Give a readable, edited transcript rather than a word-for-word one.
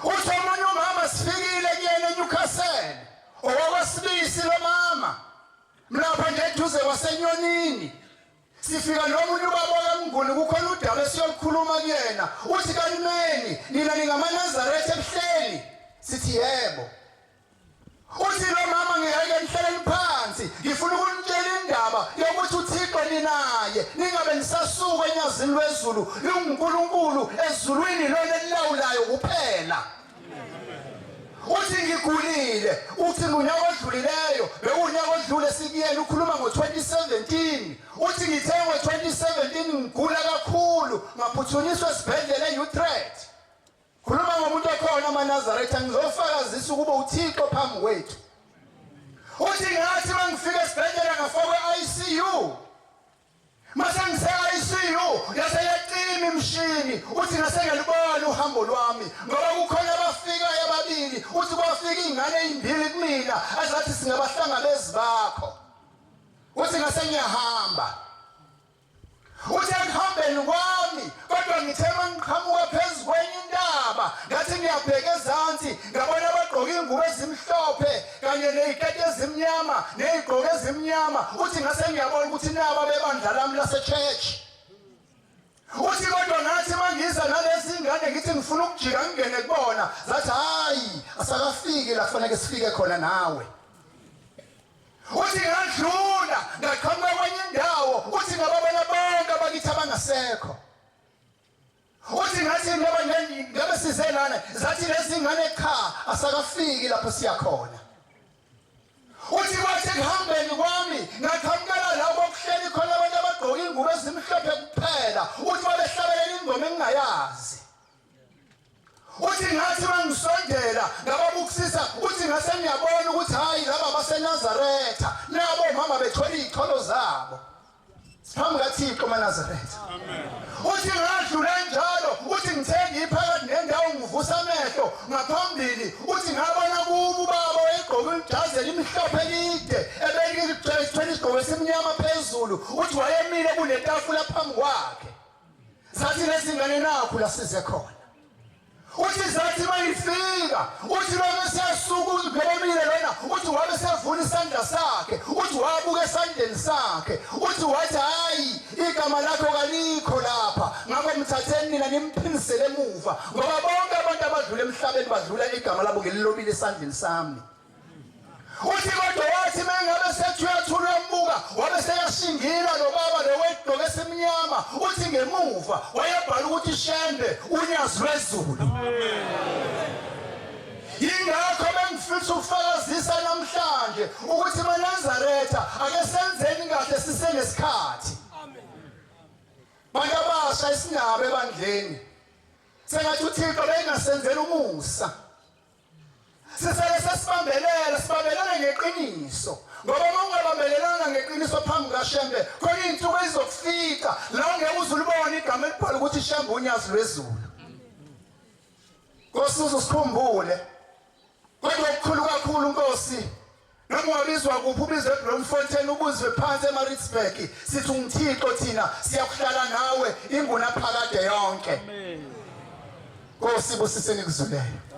uthi omunye umama sifikile kuyena eNewcastle owakwasibisi lo mama mlapha nje eduze kwasenyonini sifika nomunye ubaba kaMnguni kukhona udaba esiyolikhuluma kuyena uthi kalimeni nina ningamaNazaretha ebuhleni sithi yebo uthi lo mama ngiyake nihlele phansi ngifuna ukunitshela indaba yokuthi uThixo ninaye ningabe nisasuka enyazini lwezulu linguNkulunkulu ezulwini lona elilawulayo kuphela uthi ngigulile uthi ngonyaka odlulileyo bekunyaka odlule sikuyena ukhuluma ngo2017 uthi ngithe ngo2017 ngigula kakhulu ngaphuthunyiswa esibhedlela eUtrecht khuluma ngomuntu okhona amaNazaretha ngizofakazisa ukuba uThixo phambi kwethu uthi ngathi mangifika esibhedlela ngafakwe ICU mase ngise-ICU yaseyaqima imshini uthi ngasengelibona uhambo lwami ngoba kukhona abafikayo ababili uthi kwafika iy'ngane ezimbili kumina azathi singabahlangabezi bakho uthi ngasengiyahamba uthi ekuhambeni kwami kodwa ngithe mangiqhamuka phezu kwenye intaba ngathi ngiyabheka ezansi ngabona abagqoke iy'ngubo ezimhlophe kanye ney'keti ezimnyama ney'gqoko ezimnyama uthi ngase ngiyabona ukuthi naba bebandla lami lase-church uthi kodwa ngathi mangiza nalezi ngane ngithi ngifuna ukujika ngingene kubona zathi hhayi asakafiki la kufaneke sifike khona nawe uthi ngadlula ngaqhamuka kwenye indawo uthi ngababona bonke abakithi abangasekho uthi ngathi ngabe size lana zathi lezi ngane cha asakafiki lapho siyakhona uthi kwathi ekuhambeni kwami ngaqhamukela labo okuhleli khona abantu abagqoke iy'ngubo ezimhlophe kuphela uthi babehlabelela ingoma engingayazi uthi ngathi mangisondela ngababukisisa uthi ngase ngiyabona ukuthi hhayi laba baseNazaretha nabo mama bethwele iy'cholo zabo siphambi kaThixo maNazaretha uthi ngadlula njalo uthi ngithe ngiphakathi nendawo ngivusa amehlo ngaphambili uthi ngabona kubo ubaba wayegqoke ijazi elimhlophe elide ebekithwele isigqoko esimnyama phezulu uthi wayemile kunetafula phambi kwakhe zathi lezi ngane nakho la size khona uthi zathi mayifika uthi lobe siyasuka ngebemile lona uthi wabe sevuna isandla sakhe uthi wabuka esandleni sakhe uthi wathi hhayi igama lakho kalikho lapha ngakho mthatheni nina nimphinisele emuva ngoba bonke abantu abadlula emhlabeni badlula igama labo ngelilobile esandleni sami uthi kodwa wathi mengabe sethi uyathula embuka wabe seyashingila nobaba lowegqoke esimnyama uthi ngemuva wayebhala ukuthi shembe unyazi lwezulu yingakho bengifisa ukufakazisa namhlanje ukuthi maNazaretha ake senzeni kahle sisenesikhathi bantu abasha esinabo ebandleni sengathi uThixo bengasenzeli umusa sisele sibambelele ngeqiniso ngoba uma ungabambelelanga ngeqiniso phambi kaShembe khona iy'nsuku ezizokufika la ungeke uze ulibone igama elibhala ukuthi Shembe unyazi lwezulu Nkosi usikhumbule kodwa okukhulu kakhulu Nkosi noma ungabizwa kuphi ubizwe eBloemfontein ubuzwe phansi eMaritzburg sithi uNthixo thina siyakuhlala nawe inguna phakade yonke Nkosi busiseni kuzuleyo